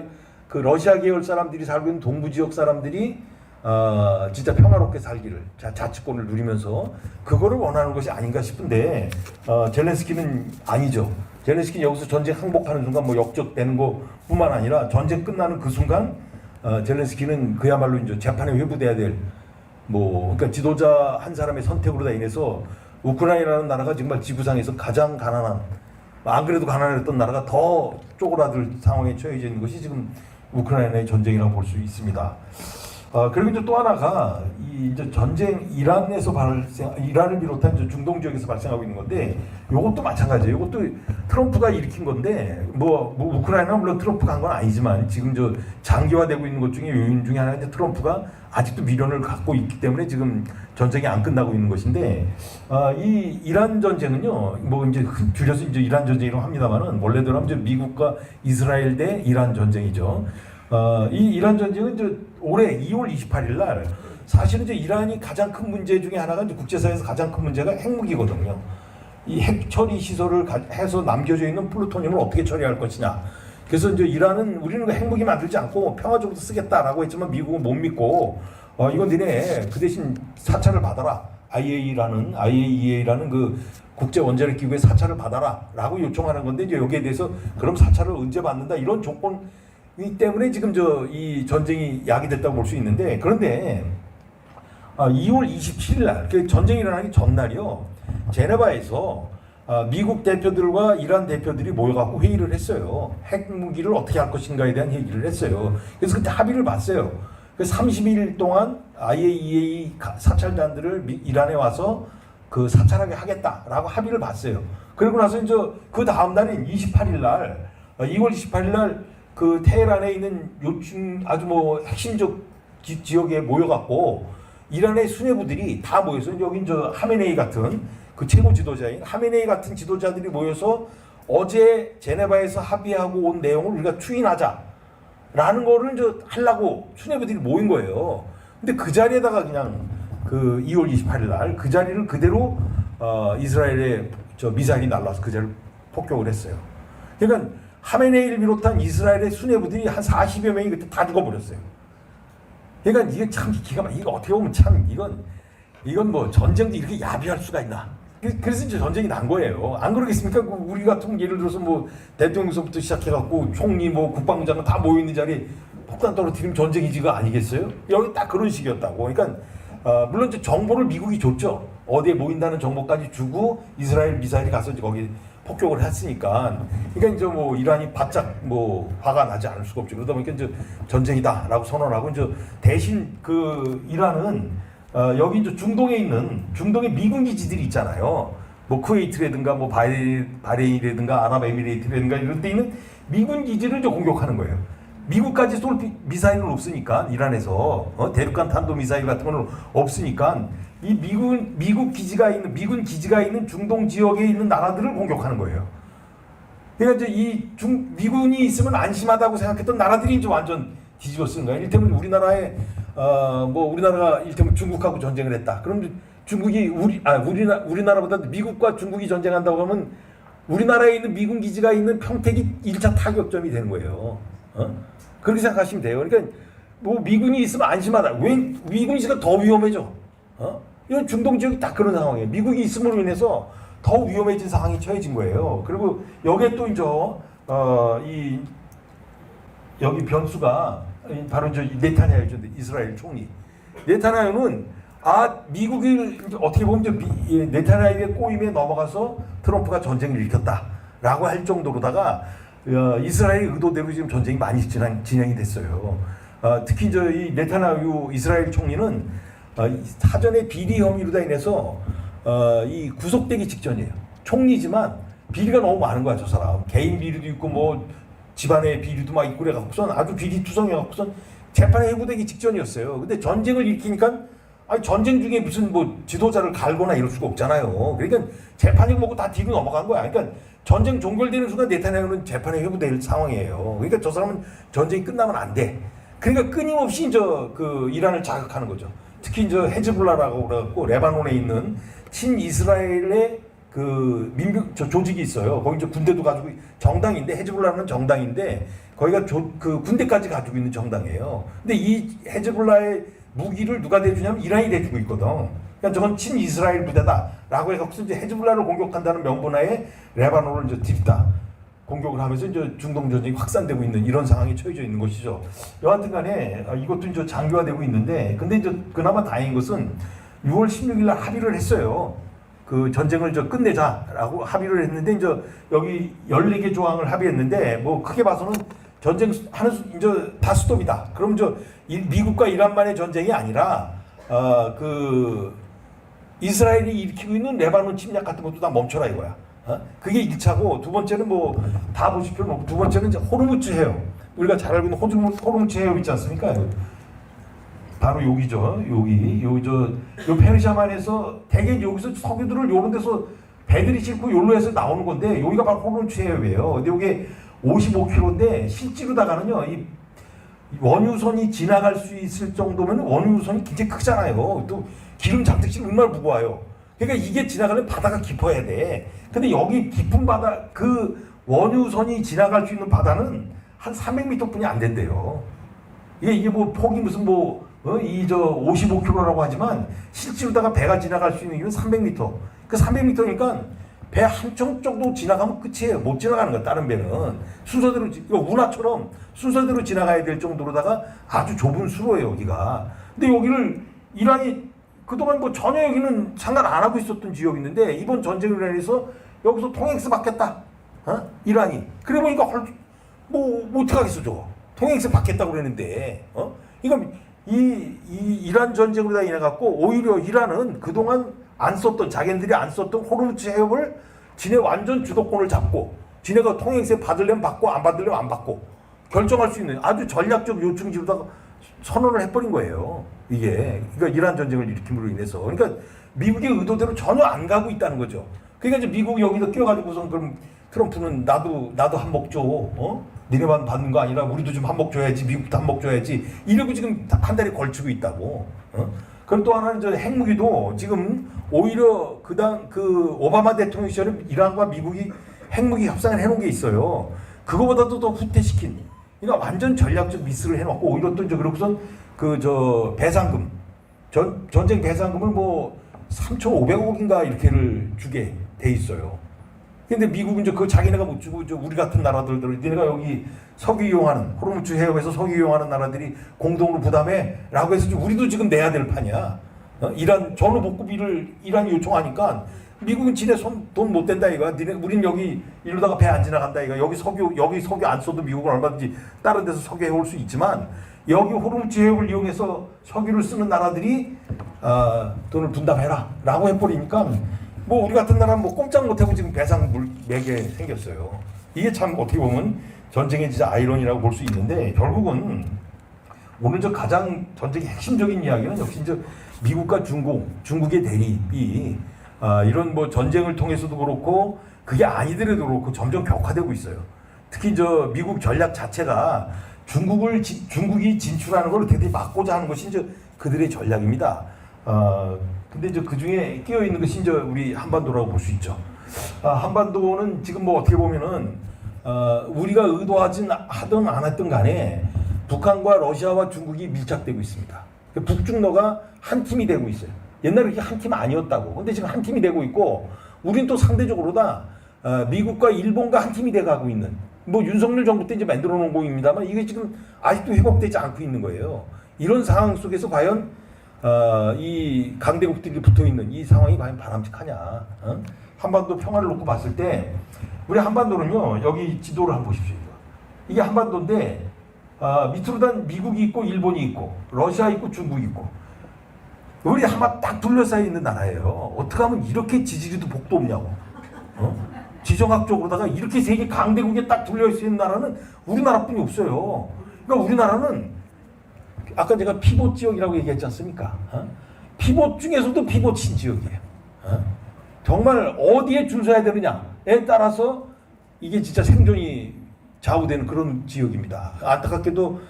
그 러시아 계열 사람들이 살고 있는 동부 지역 사람들이 진짜 평화롭게 살기를 자치권을 누리면서 그거를 원하는 것이 아닌가 싶은데 젤렌스키는 아니죠. 젤렌스키는 여기서 전쟁 항복하는 순간 뭐 역적되는 것뿐만 아니라 전쟁 끝나는 그 순간 젤렌스키는 그야말로 이제 재판에 회부돼야 될 그러니까 지도자 한 사람의 선택으로 다 인해서 우크라이나라는 나라가 정말 지구상에서 가장 가난한 안 그래도 가난했던 나라가 더 쪼그라들 상황에 처해져 있는 것이 지금 우크라이나의 전쟁이라고 볼 수 있습니다. 그리고 이제 또 하나가 이제 전쟁 이란을 비롯한 이제 중동 지역에서 발생하고 있는 건데 이것도 마찬가지예요. 이것도 트럼프가 일으킨 건데 우크라이나는 물론 트럼프가 한 건 아니지만 지금 장기화되고 있는 것 중에 요인 중에 하나가 이제 트럼프가 아직도 미련을 갖고 있기 때문에 지금 전쟁이 안 끝나고 있는 것인데 이 이란 전쟁은요 이제 줄여서 이제 이란 전쟁이라고 합니다만은 원래대로 하면 이제 미국과 이스라엘 대 이란 전쟁이죠. 이 이란 전쟁은 이제 올해 2월 28일 날 사실은 이제 이란이 가장 큰 문제 중에 하나가 이제 국제사회에서 가장 큰 문제가 핵무기거든요. 이 핵 처리 시설을 해서 남겨져 있는 플루토늄을 어떻게 처리할 것이냐. 그래서 이제 이란은 우리는 핵무기 만들지 않고 평화적으로 쓰겠다라고 했지만 미국은 못 믿고 이건 니네 그 대신 사찰을 받아라. IAEA라는 그 국제 원자력 기구의 사찰을 받아라라고 요청하는 건데 이제 여기에 대해서 그럼 사찰을 언제 받는다 이런 조건이 때문에 지금 이 전쟁이 야기됐다고 볼 수 있는데 그런데 2월 27일 날 그 전쟁이 일어나기 전날이요 제네바에서 미국 대표들과 이란 대표들이 모여갖고 회의를 했어요. 핵무기를 어떻게 할 것인가에 대한 얘기를 했어요. 그래서 그때 합의를 봤어요. 그 30일 동안 IAEA 사찰단들을 이란에 와서 그 사찰하게 하겠다라고 합의를 봤어요. 그리고 나서 이제 그 다음 날인 28일 날 2월 28일 날 그 테헤란에 있는 아주 핵심적 지역에 모여갖고 이란의 수뇌부들이 다 모여서 여긴 하메네이 같은 그 최고 지도자인 하메네이 같은 지도자들이 모여서 어제 제네바에서 합의하고 온 내용을 우리가 추인하자라는 거를 하려고 수뇌부들이 모인 거예요. 근데 그 자리에다가 그냥 그 2월 28일 날 그 자리를 그대로 이스라엘의 미사일이 날라와서 그 자리를 폭격을 했어요. 그러니까 하메네이를 비롯한 이스라엘의 수뇌부들이 한 40여 명이 그때 다 죽어버렸어요. 그러니까 이게 참 기가 막히게 어떻게 보면 참 이건 전쟁도 이렇게 야비할 수가 있나. 그래서 이제 전쟁이 난 거예요. 안 그러겠습니까? 우리 같은 예를 들어서 대통령서부터 시작해갖고 총리 국방부 장관 다 모여있는 자리에 폭탄 떨어뜨리면 전쟁이지가 아니겠어요? 여기 딱 그런 식이었다고. 그러니까 물론 이제 정보를 미국이 줬죠. 어디에 모인다는 정보까지 주고 이스라엘 미사일이 가서 거기 폭격을 했으니까. 그러니까 이제 이란이 바짝 화가 나지 않을 수가 없죠. 그러다 보니까 이제 전쟁이다라고 선언하고 이제 대신 그 이란은 여기 이제 중동의 미군 기지들이 있잖아요. 쿠웨이트라든가 바레인이라든가 아랍에미레이트라든가 이런 데 있는 미군 기지를 이제 공격하는 거예요. 미국까지 쏠 미사일은 없으니까 이란에서 대륙간 탄도 미사일 같은 건 없으니까 이 미군 기지가 있는 중동 지역에 있는 나라들을 공격하는 거예요. 그러니까 이제 미군이 있으면 안심하다고 생각했던 나라들이 이제 완전 뒤집어 쓰는 거예요. 이를테면 우리나라가 이를테면 중국하고 전쟁을 했다. 그럼 중국이 우리나라보다 미국과 중국이 전쟁한다고 하면 우리나라에 있는 미군 기지가 있는 평택이 1차 타격점이 되는 거예요. 그렇게 생각하시면 돼요. 그러니까 미군이 있으면 안심하다. 왜 미군이 있으니까 더 위험해져. 이건 중동 지역이 딱 그런 상황이에요. 미국이 있음으로 인해서 더 위험해진 상황이 처해진 거예요. 그리고 여기에 또 이제 여기 변수가 바로 네타냐후죠. 이스라엘 총리. 네타냐후는 미국이 어떻게 보면 네타냐후의 꼬임에 넘어가서 트럼프가 전쟁을 일으켰다라고 할 정도로다가 이스라엘 의도대로 지금 전쟁이 많이 진행이 됐어요. 특히 이 네타냐후 이스라엘 총리는 사전에 비리 혐의로 인해서 이 구속되기 직전이에요. 총리지만 비리가 너무 많은 거야, 저 사람. 개인 비리도 있고 뭐 집안의 비리도 막 있고 그래갖고선 아주 비리투성해갖고선 재판에 해고되기 직전이었어요. 근데 전쟁을 일으키니까 아니 전쟁 중에 무슨 뭐 지도자를 갈거나 이럴 수가 없잖아요. 그러니까 재판이 뭐고 다 뒤로 넘어간 거야. 그러니까 전쟁 종결되는 순간 네타냐후는 재판에 회부될 상황이에요. 그러니까 저 사람은 전쟁이 끝나면 안 돼. 그러니까 끊임없이 그 이란을 자극하는 거죠. 특히 헤즈볼라라고 그래갖고 레바논에 있는 친이스라엘의 그 민병 조직이 있어요. 거기 군대도 가지고 정당인데 헤즈볼라는 정당인데 거기가 그 군대까지 가지고 있는 정당이에요. 근데 이 헤즈볼라의 무기를 누가 대주냐면 이란이 대주고 있거든. 그러니까 저건 친이스라엘 부대다라고 해서 이제 헤즈볼라를 공격한다는 명분하에 레바논을 들이다 공격을 하면서 이제 중동 전쟁이 확산되고 있는 이런 상황에 처해져 있는 것이죠. 여하튼간에 이것도 이제 장기화되고 있는데, 근데 이제 그나마 다행인 것은 6월 16일 날 합의를 했어요. 그 전쟁을 끝내자라고 합의를 했는데 이제 여기 14개 조항을 합의했는데 뭐 크게 봐서는 전쟁 하는 이제 다 스톱이다. 그럼 미국과 이란만의 전쟁이 아니라 그 이스라엘이 일으키고 있는 레바논 침략 같은 것도 다 멈춰라 이거야. 그게 1차고 두 번째는 뭐 다 보실 필요는 없고 두 번째는 이제 호르무즈 해협. 우리가 잘 알고 있는 호르무즈 해협 있지 않습니까? 바로 여기죠. 요 페르시아만에서 대개 여기서 석유들을 요런 데서 배들이 싣고 요로 해서 나오는 건데 여기가 바로 호르무즈 해협이에요. 근데 이게 55km인데 실제로다가는요 이 원유선이 지나갈 수 있을 정도면 원유선이 굉장히 크잖아요. 또 기름 장특실이 얼마나 무거워요. 그러니까 이게 지나가려면 바다가 깊어야 돼. 근데 여기 깊은 바다, 그 원유선이 지나갈 수 있는 바다는 한 300m 뿐이 안 된대요. 이게 뭐 폭이 무슨 55km라고 하지만 실제로다가 배가 지나갈 수 있는 길은 300m. 그 300m니까 배 한쪽 정도 지나가면 끝이에요. 못 지나가는 거야, 다른 배는. 순서대로, 운하처럼 순서대로 지나가야 될 정도로다가 아주 좁은 수로예요, 여기가. 근데 여기를 이란이 그동안 뭐 전혀 여기는 상관 안 하고 있었던 지역이 있는데 이번 전쟁으로 인해서 여기서 통행세 받겠다. 이란이. 그래 보니까 뭐 어떡하겠어 저거. 통행세 받겠다고 그랬는데. 그러니까 이 이란 전쟁으로 인해 갖고 오히려 이란은 그동안 안 썼던 자기네들이 안 썼던 호르무즈 해협을 지네 완전 주도권을 잡고 지네가 통행세 받으려면 받고 안 받으려면 안 받고 결정할 수 있는 아주 전략적 요충지로다가 선언을 해버린 거예요. 이게 그러니까 이란 전쟁을 일으킴으로 인해서 그러니까 미국의 의도대로 전혀 안 가고 있다는 거죠. 그러니까 이제 미국이 여기서 끼어가지고선 그럼 트럼프는 나도 한몫 줘. 니네만 받는 거 아니라 우리도 좀 한몫 줘야지. 미국도 한몫 줘야지. 이러고 지금 한 달에 걸치고 있다고. 그럼 또 하나는 저 핵무기도 지금 오히려 그 오바마 대통령 시절에 이란과 미국이 핵무기 협상을 해놓은 게 있어요. 그거보다도 더 후퇴시킨. 그러니까 완전 전략적 미스를 해놓고 오히려 또 이제 그러고선 배상금 전쟁 배상금을 뭐 3,500억인가 이렇게를 주게 돼 있어요. 근데 미국은 이제 그 자기네가 못 주고 우리 같은 나라들은 니네가 여기 석유 이용하는 호르무즈 해협에서 석유 이용하는 나라들이 공동으로 부담해라고 해서 우리도 지금 내야 될 판이야. 이란 전후 복구비를 이란이 요청하니까 미국은 지네 돈 못 댄다 이거야. 우린 여기 이러다가 배 안 지나간다 이거. 여기 석유 안 써도 미국은 얼마든지 다른 데서 석유 해올 수 있지만 여기 호르무즈 해협을 이용해서 석유를 쓰는 나라들이 돈을 분담해라라고 해버리니까. 뭐 우리 같은 나라는 뭐 꼼짝 못하고 지금 배상 매게 생겼어요. 이게 참 어떻게 보면 전쟁의 진짜 아이러니라고 볼 수 있는데 결국은 오늘 가장 전쟁의 핵심적인 이야기는 역시 이제 미국과 중국의 대립이 이런 뭐 전쟁을 통해서도 그렇고 그게 아니더라도 그렇고 점점 격화되고 있어요. 특히 미국 전략 자체가 중국이 진출하는 걸 대대히 막고자 하는 것이 이제 그들의 전략입니다. 근데 이제 그 중에 끼어 있는 것이 이제 우리 한반도라고 볼 수 있죠. 한반도는 지금 뭐 어떻게 보면은 우리가 의도하진 하든 안 했든 간에 북한과 러시아와 중국이 밀착되고 있습니다. 북중러가 한 팀이 되고 있어요. 옛날에 이게 한 팀 아니었다고. 근데 지금 한 팀이 되고 있고, 우린 또 상대적으로다 미국과 일본과 한 팀이 돼가고 있는. 뭐 윤석열 정부 때 이제 만들어 놓은 공입니다만 이게 지금 아직도 회복되지 않고 있는 거예요. 이런 상황 속에서 과연 이 강대국들이 붙어 있는 이 상황이 과연 바람직하냐? 한반도 평화를 놓고 봤을 때 우리 한반도는요, 여기 지도를 한번 보십시오. 이게 한반도인데 밑으로 단 미국이 있고 일본이 있고 러시아 있고 중국이 있고 우리 하마 딱 둘러싸여 있는 나라예요. 어떻게 하면 이렇게 지지리도 복도 없냐고. 지정학적으로다가 이렇게 세계 강대국에 딱 둘러있는 나라는 우리나라뿐이 없어요. 그러니까 우리나라는 아까 제가 피봇 지역이라고 얘기했지 않습니까? 피봇 중에서도 피봇인 지역이에요. 정말 어디에 줄 서야 되느냐에 따라서 이게 진짜 생존이 좌우되는 그런 지역입니다. 안타깝게도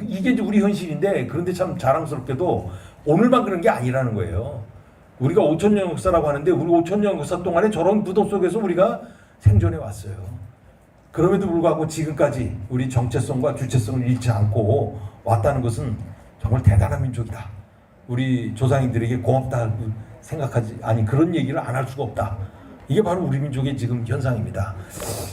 이게 이제 우리 현실인데, 그런데 참 자랑스럽게도 오늘만 그런 게 아니라는 거예요. 우리가 5,000년 역사라고 하는데 우리 5,000년 역사 동안에 저런 부도 속에서 우리가 생존해 왔어요. 그럼에도 불구하고 지금까지 우리 정체성과 주체성을 잃지 않고 왔다는 것은 정말 대단한 민족이다. 우리 조상님들에게 고맙다 생각하지, 아니 그런 얘기를 안 할 수가 없다. 이게 바로 우리 민족의 지금 현상입니다.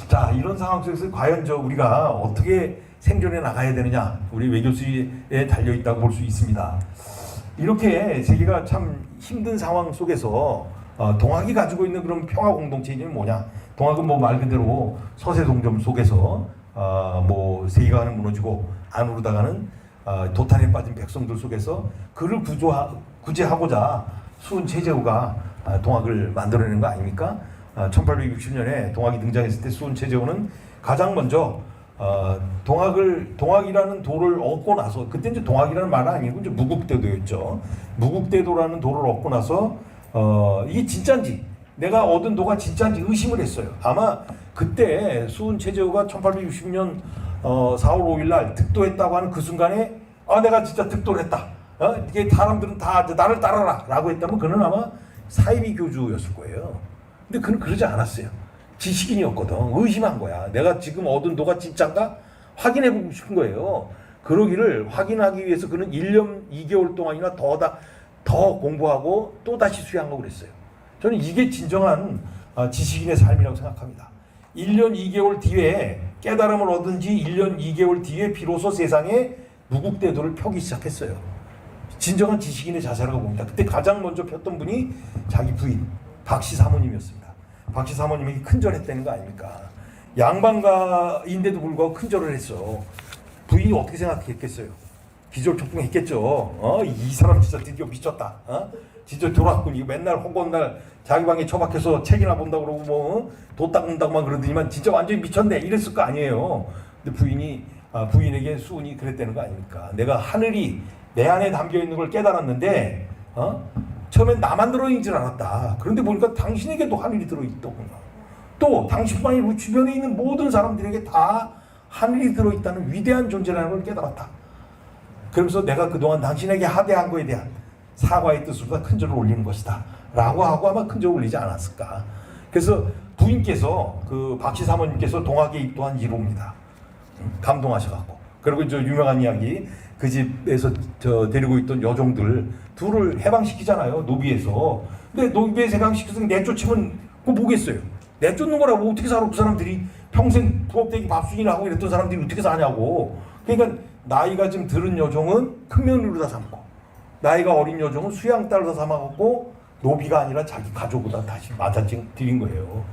자, 이런 상황 속에서 과연 우리가 어떻게 생존해 나가야 되느냐, 우리 외교수에 달려 있다고 볼 수 있습니다. 이렇게 세계가 참 힘든 상황 속에서 동학이 가지고 있는 그런 평화 공동체는 뭐냐? 동학은 뭐 말 그대로 서세 동점 속에서 뭐 세계관은 무너지고 안으로다가는 도탄에 빠진 백성들 속에서 그를 구제하고자 수은 최재우가 동학을 만들어내는 거 아닙니까? 1860년에 동학이 등장했을 때 수은 최재우는 가장 먼저 동학이라는 도를 얻고 나서, 그때 이제 동학이라는 말은 아니고 이제 무국대도였죠. 무국대도라는 도를 얻고 나서 이게 진짜인지, 내가 얻은 도가 진짜인지 의심을 했어요. 아마 그때 수은 최재우가 1860년 4월 5일 날 득도했다고 하는 그 순간에 내가 진짜 득도를 했다. 이게 사람들은 다 나를 따라라 라고 했다면 그는 아마 사이비 교주였을 거예요. 근데 그는 그러지 않았어요. 지식인이었거든. 의심한 거야. 내가 지금 얻은 도가 진짠가? 확인해보고 싶은 거예요. 그러기를 확인하기 위해서 그는 1년 2개월 동안이나 더 공부하고 또 다시 수양하고 그랬어요. 저는 이게 진정한 지식인의 삶이라고 생각합니다. 1년 2개월 뒤에 깨달음을 얻은 지 1년 2개월 뒤에 비로소 세상에 무국대도를 펴기 시작했어요. 진정한 지식인의 자세라고 봅니다. 그때 가장 먼저 폈던 분이 자기 부인 박씨 사모님이었습니다. 박씨 사모님이 큰절했다는 거 아닙니까? 양반가인데도 불구하고 큰절을 했어. 부인이 어떻게 생각했겠어요? 기절초풍했겠죠. 이 사람 진짜 드디어 미쳤다. 진짜 돌았군. 이거 맨날 허건날 자기 방에 처박혀서 책이나 본다고 그러고 도 닦는다고만 그러더니만 진짜 완전히 미쳤네 이랬을 거 아니에요. 근데 부인에게 수은이 그랬다는 거 아닙니까? 내가 하늘이 내 안에 담겨있는 걸 깨달았는데 처음엔 나만 들어있는 줄 알았다. 그런데 보니까 당신에게도 하늘이 들어있더구나. 또 당신만이 우리 주변에 있는 모든 사람들에게 다 하늘이 들어있다는 위대한 존재라는 걸 깨달았다. 그러면서 내가 그동안 당신에게 하대한 거에 대한 사과의 뜻으로 큰절을 올리는 것이다 라고 하고 아마 큰절을 올리지 않았을까. 그래서 부인께서 그 박씨 사모님께서 동학에 입도한 1호입니다. 감동하셔갖고. 그리고 저 유명한 이야기, 그 집에서 데리고 있던 여종들 둘을 해방시키잖아요. 노비에서. 근데 노비에서 해방시켜서 내쫓으면 그거 뭐겠어요? 내쫓는 거라고 어떻게 살아? 그 사람들이 평생 부업되기 밥순이나 하고 이랬던 사람들이 어떻게 사냐고. 그러니까 나이가 좀 들은 여종은 큰 며느리로 다 삼고, 나이가 어린 여종은 수양딸로 다 삼아갖고 노비가 아니라 자기 가족보다 다시 맞아들인 거예요.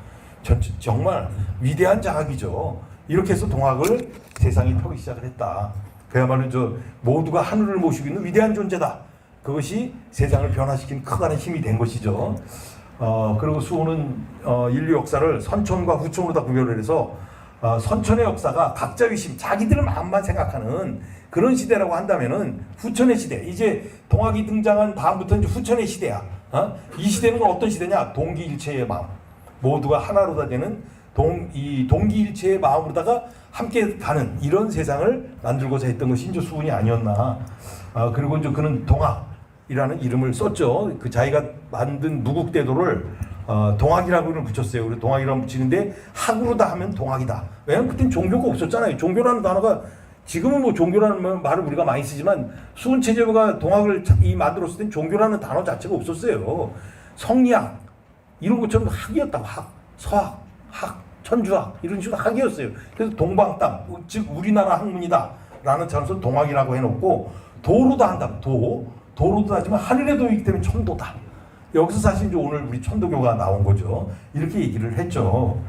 정말 위대한 자학이죠. 이렇게 해서 동학을 세상에 펴기 시작을 했다. 그야말로 모두가 하늘을 모시고 있는 위대한 존재다. 그것이 세상을 변화시킨 크다는 힘이 된 것이죠. 그리고 수호는 인류 역사를 선천과 후천으로 다 구별을 해서 선천의 역사가 각자 위심, 자기들 마음만 생각하는 그런 시대라고 한다면은 후천의 시대, 이제 동학이 등장한 다음부터 이제 후천의 시대야. 이 시대는 어떤 시대냐? 동기일체의 마음, 모두가 하나로 다 되는 이 동기일체의 마음으로다가 함께 가는 이런 세상을 만들고자 했던 것이 이제 수훈이 아니었나. 그리고 이제 그는 동학이라는 이름을 썼죠. 그 자기가 만든 무국대도를 동학이라고 이름을 붙였어요. 그리고 동학이라고 붙이는데 학으로 다 하면 동학이다. 왜냐면 그땐 종교가 없었잖아요. 종교라는 단어가 지금은 뭐 종교라는 말을 우리가 많이 쓰지만 수훈 체제가 동학을 만들었을 땐 종교라는 단어 자체가 없었어요. 성리학 이런 것처럼 학이었다고. 학, 서학, 학, 천주학 이런 식으로 학이었어요. 그래서 동방 땅, 즉 우리나라 학문이다 라는 차원에서 동학이라고 해놓고 도로도 한다. 도로도 하지만 하늘의 도이기 때문에 천도다. 여기서 사실 이제 오늘 우리 천도교가 나온 거죠. 이렇게 얘기를 했죠.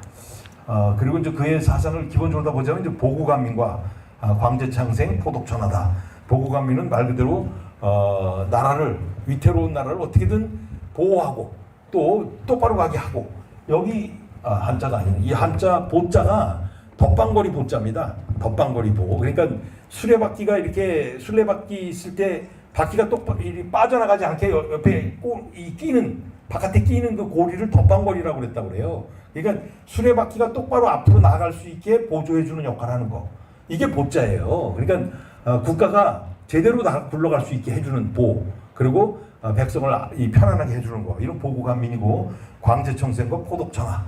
그리고 이제 그의 사상을 기본적으로 보자면 이제 보구간민과 광제창생, 포독천하다. 보구간민은 말 그대로 나라를 위태로운 나라를 어떻게든 보호하고 또 똑바로 가게 하고 여기 한자가 아니에요. 이 한자 보자가 덧방거리 보자입니다. 덧방거리 보. 그러니까 수레바퀴가 이렇게 술래바퀴 있을 때 바퀴가 똑바로 빠져나가지 않게 옆에 이 끼는 바깥에 끼는 그 고리를 덧방거리라고 그랬다고 그래요. 그러니까 수레바퀴가 똑바로 앞으로 나갈 수 있게 보조해주는 역할을 하는 거. 이게 보자예요. 그러니까 국가가 제대로 굴러갈 수 있게 해주는 보. 그리고 백성을 편안하게 해주는 거. 이런 보고간민이고 광제청생과 포독청하.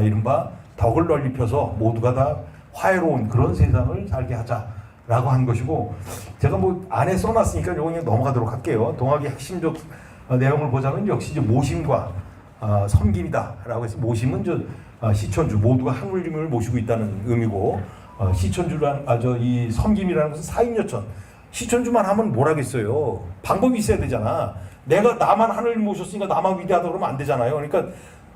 이른바 덕을 널리 펴서 모두가 다 화해로운 그런 세상을 살게 하자라고 한 것이고 제가 뭐 안에 써놨으니까 이거 그냥 넘어가도록 할게요. 동학의 핵심적 내용을 보자면 역시 이제 모심과 섬김이다라고 해서 모심은 시천주 모두가 하느님을 모시고 있다는 의미고 시천주란 이 섬김이라는 것은 사인여천 시천주만 하면 뭘 하겠어요. 방법이 있어야 되잖아. 내가 나만 하느님 모셨으니까 나만 위대하다 그러면 안 되잖아요. 그러니까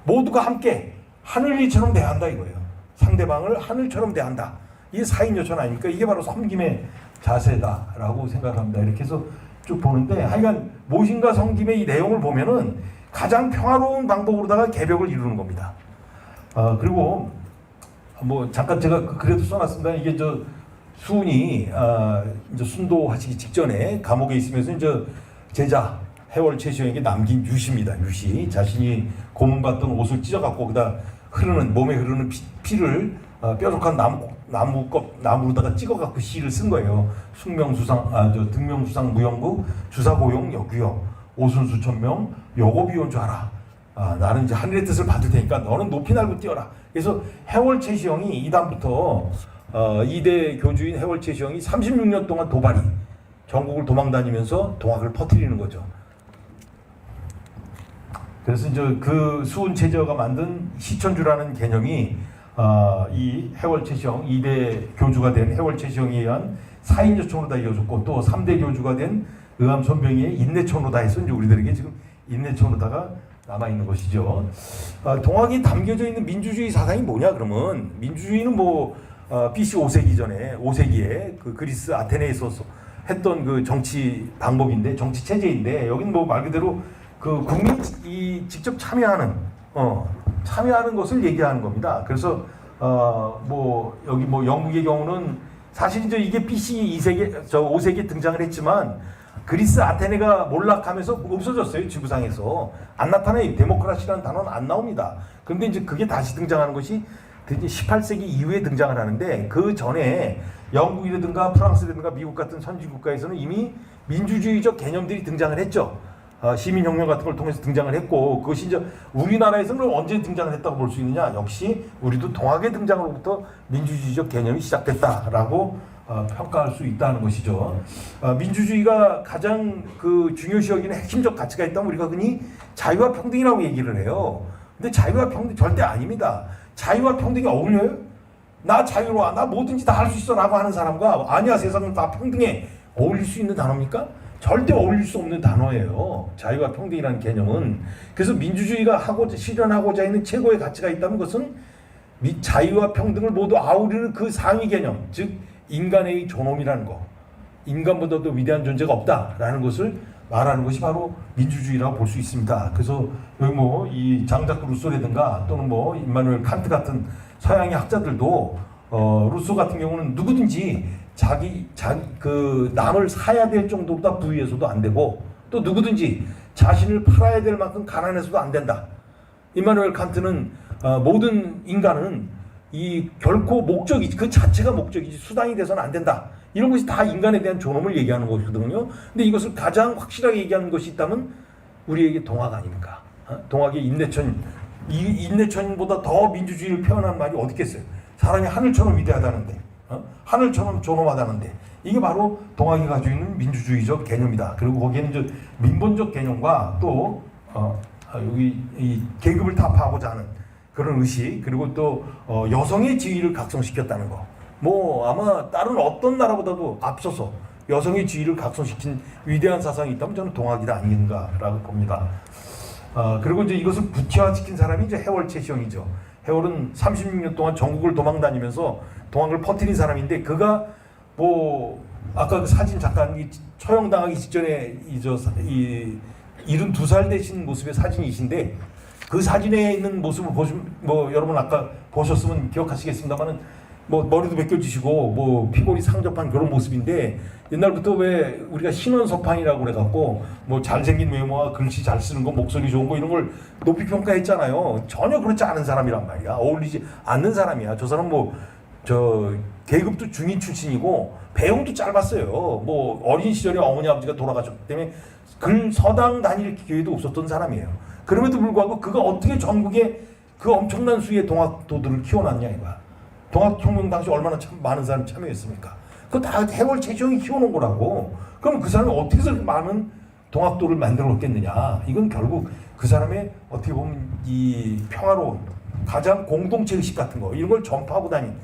모두가 함께 하늘이처럼 대한다 이거예요. 상대방을 하늘처럼 대한다. 이게 사인여천 아닙니까? 이게 바로 섬김의 자세다라고 생각합니다. 이렇게 해서 쭉 보는데 하여간 모심과 섬김의 이 내용을 보면은 가장 평화로운 방법으로다가 개벽을 이루는 겁니다. 그리고 뭐 잠깐 제가 그래도 써놨습니다. 이게 수훈이 이제 순도하시기 직전에 감옥에 있으면서 이제 제자 해월 최시영에게 남긴 유시입니다. 유시 자신이 고문받던 옷을 찢어갖고 그다 몸에 흐르는 피를 뾰족한 나무로다가 찍어갖고 시를 쓴 거예요. 숙명수상 등명수상 무영구 주사고용 여규여 오순수 천명 여고비온 줄 알아. 나는 이제 하늘의 뜻을 받을 테니까 너는 높이 날고 뛰어라. 그래서 해월 최시영이 이다음부터 2대 교주인 해월 최시영이 36년 동안 도발이 전국을 도망다니면서 동학을 퍼뜨리는 거죠. 그래서 이제 그 수훈 최저가 만든 시천주라는 개념이 이 해월 최시영 2대 교주가 된 해월 최시영에 의한 사인여천으로 다 이어졌고 또 3대 교주가 된 의암 손병희의 인내천으로 다 해서 이제 우리들에게 지금 인내천으로다가 남아 있는 것이죠. 동학이 담겨져 있는 민주주의 사상이 뭐냐 그러면 민주주의는 뭐 BC 5세기 전에 5세기에 그 그리스 아테네에서 했던 그 정치 방법인데 정치 체제인데 여기는 뭐 말 그대로 그 국민이 직접 참여하는 것을 얘기하는 겁니다. 그래서 뭐 여기 뭐 영국의 경우는 사실 이제 이게 BC 2세기 5세기에 등장을 했지만 그리스 아테네가 몰락하면서 없어졌어요. 지구상에서 안 나타나요. 데모크라시라는 단어는 안 나옵니다. 그런데 이제 그게 다시 등장하는 것이 18세기 이후에 등장을 하는데 그 전에 영국이라든가 프랑스라든가 미국 같은 선진 국가에서는 이미 민주주의적 개념들이 등장을 했죠. 시민혁명 같은 걸 통해서 등장을 했고 그것이 이제 우리나라에서는 언제 등장을 했다고 볼 수 있느냐 역시 우리도 동학의 등장으로부터 민주주의적 개념이 시작됐다라고 평가할 수 있다는 것이죠. 민주주의가 가장 그 중요시 여기는 핵심적 가치가 있다면 우리가 흔히 자유와 평등이라고 얘기를 해요. 근데 자유와 평등 절대 아닙니다. 자유와 평등이 어울려요? 나 자유로워 나 뭐든지 다 할 수 있어 라고 하는 사람과 아니야 세상은 다 평등해 어울릴 수 있는 단어입니까? 절대 어울릴 수 없는 단어예요. 자유와 평등이라는 개념은. 그래서 민주주의가 실현하고자 있는 최고의 가치가 있다면 그것은 자유와 평등을 모두 아우르는 그 상위 개념, 즉 인간의 존엄이라는 거, 인간보다도 위대한 존재가 없다라는 것을 말하는 것이 바로 민주주의라고 볼 수 있습니다. 그래서 여기 뭐 이 장자크 루소라든가 또는 뭐 임마누엘 칸트 같은 서양의 학자들도 루소 같은 경우는 누구든지 자기 그 남을 사야 될 정도보다 부유해서도 안 되고 또 누구든지 자신을 팔아야 될 만큼 가난해서도 안 된다. 임마누엘 칸트는 모든 인간은 이 결코 목적이지 그 자체가 목적이지 수단이 돼서는 안 된다. 이런 것이 다 인간에 대한 존엄을 얘기하는 것이거든요. 근데 이것을 가장 확실하게 얘기하는 것이 있다면 우리에게 동학 아닙니까? 동학의 인내천, 이 인내천보다 더 민주주의를 표현한 말이 어디 있겠어요? 사람이 하늘처럼 위대하다는데, 하늘처럼 존엄하다는데 이게 바로 동학이 가지고 있는 민주주의적 개념이다. 그리고 거기에는 이제 민본적 개념과 또 여기 이 계급을 타파하고자 하는 그런 의식 그리고 또 여성의 지위를 각성시켰다는 거. 뭐 아마 다른 어떤 나라보다도 앞서서 여성의 지위를 각성시킨 위대한 사상이 있다면 저는 동학이다 아닌가라고 봅니다. 그리고 이제 이것을 구체화시킨 사람이 이제 해월 최시영이죠. 해월은 36년 동안 전국을 도망다니면서 동학을 퍼뜨린 사람인데 그가 뭐 아까 그 사진 잠깐 처형당하기 직전에 이 72살 되신 모습의 사진이신데 그 사진에 있는 모습을 보시면 뭐 여러분 아까 보셨으면 기억하시겠습니다만은 뭐 머리도 벗겨지시고 뭐 피골이 상접한 그런 모습인데 옛날부터 왜 우리가 신원서판이라고 그래갖고 뭐 잘생긴 외모와 글씨 잘 쓰는 거 목소리 좋은 거 이런 걸 높이 평가했잖아요. 전혀 그렇지 않은 사람이란 말이야. 어울리지 않는 사람이야. 저 사람 뭐 저 계급도 중위 출신이고 배움도 짧았어요. 뭐 어린 시절에 어머니 아버지가 돌아가셨기 때문에 서당 다닐 기회도 없었던 사람이에요. 그럼에도 불구하고 그가 어떻게 전국에 그 엄청난 수의 동학도들을 키워놨냐 이거야. 동학혁명 당시 얼마나 참 많은 사람이 참여했습니까? 그거 다 해월 최시영이 키워놓은 거라고. 그럼 그 사람이 어떻게 해서 많은 동학도를 만들었겠느냐. 이건 결국 그 사람의 어떻게 보면 이 평화로운 가장 공동체 의식 같은 거 이런 걸 전파하고 다닌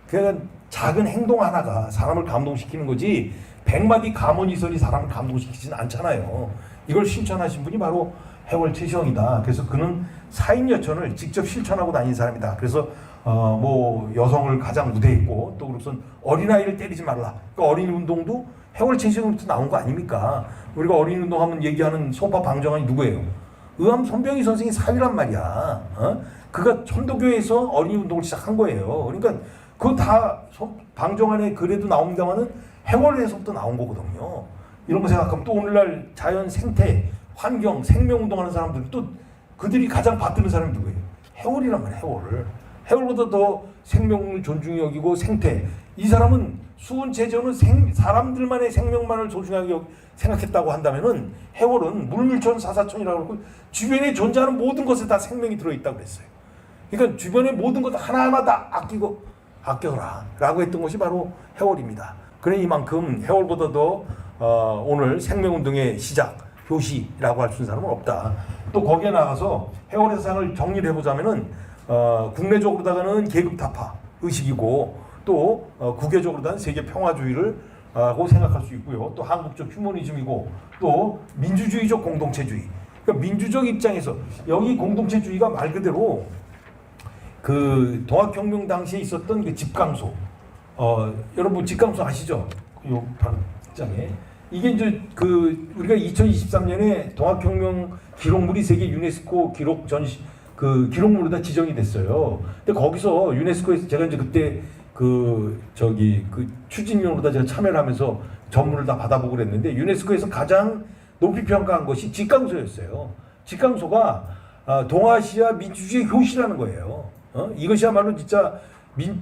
그러니까 작은 행동 하나가 사람을 감동시키는 거지 100마디 감언이설이 사람을 감동시키지는 않잖아요. 이걸 실천하신 분이 바로 해월 최시영이다. 그래서 그는 사인여천을 직접 실천하고 다닌 사람이다. 그래서 뭐 여성을 가장 무대에 있고 또 그렇선 어린아이를 때리지 말라. 그러니까 어린이 운동도 해월 최시영부터 나온 거 아닙니까? 우리가 어린이 운동하면 얘기하는 소파 방정환이 누구예요? 의암 손병희 선생이 사위란 말이야. 그가 천도교에서 어린이 운동을 시작한 거예요. 그러니까 그거 다 방정환의 글에도 나옵니다만은 해월에서부터 나온 거거든요. 이런 거 생각하면 또 오늘날 자연 생태, 환경, 생명 운동하는 사람들 또 그들이 가장 받드는 사람이 누구예요? 해월이란 말이에요. 해월. 해월보다 더 생명을 존중히 여기고 생태. 이 사람은 수은체제는 사람들만의 생명만을 소중하게 생각했다고 한다면은 해월은 물밀천 사사천이라고 그러고 주변에 존재하는 모든 것에 다 생명이 들어있다고 그랬어요. 그러니까 주변의 모든 것 하나하나 다 아껴라 라고 했던 것이 바로 해월입니다. 그래 이만큼 해월보다 더 오늘 생명운동의 시작, 효시라고 할 수 있는 사람은 없다. 또 거기에 나가서 해월의 사상을 정리를 해보자면은 국내적으로다가는 계급 타파 의식이고 또 국외적으로다는 세계 평화주의를 하고 생각할 수 있고요. 또 한국적 휴머니즘이고 또 민주주의적 공동체주의. 그러니까 민주적 입장에서 여기 공동체주의가 말 그대로 그 동학혁명 당시에 있었던 그 집강소. 여러분 집강소 아시죠? 요 장에 이게 이제 그 우리가 2023년에 동학혁명 기록물이 세계 유네스코 기록물로다 지정이 됐어요. 근데 거기서 유네스코에서 제가 이제 그때 그 추진위원으로다 제가 참여를 하면서 전문을 다 받아보고 그랬는데 유네스코에서 가장 높이 평가한 것이 집강소였어요. 집강소가 동아시아 민주주의 효시라는 거예요. 이것이야말로 진짜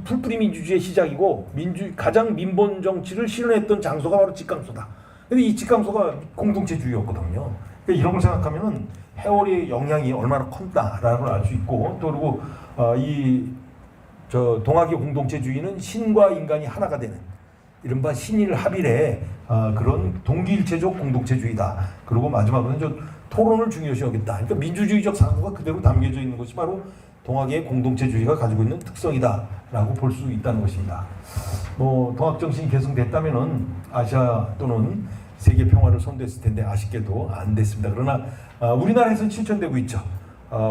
풀뿌리 민주주의의 시작이고 가장 민본 정치를 실현했던 장소가 바로 집강소다. 근데 이 집강소가 공동체주의였거든요. 그러니까 이런 걸 생각하면은 해월의 영향이 얼마나 컸다라는 걸 알 수 있고 또 그리고 동학의 공동체주의는 신과 인간이 하나가 되는 이른바 신일 합일의 그런 동기일체적 공동체주의다. 그리고 마지막으로는 토론을 중요시 여겼다. 그러니까 민주주의적 사고가 그대로 담겨져 있는 것이 바로 동학의 공동체주의가 가지고 있는 특성이다라고 볼 수 있다는 것입니다. 뭐 동학 정신이 계승됐다면은 아시아 또는 세계 평화를 선도했을 텐데 아쉽게도 안 됐습니다. 그러나 우리나라에서는 실천되고 있죠.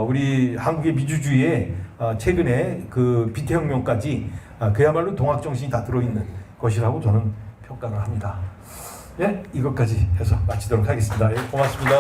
우리 한국의 민주주의에 최근에 그 비태혁명까지 그야말로 동학 정신이 다 들어있는 것이라고 저는 평가를 합니다. 예, 이것까지 해서 마치도록 하겠습니다. 예, 고맙습니다.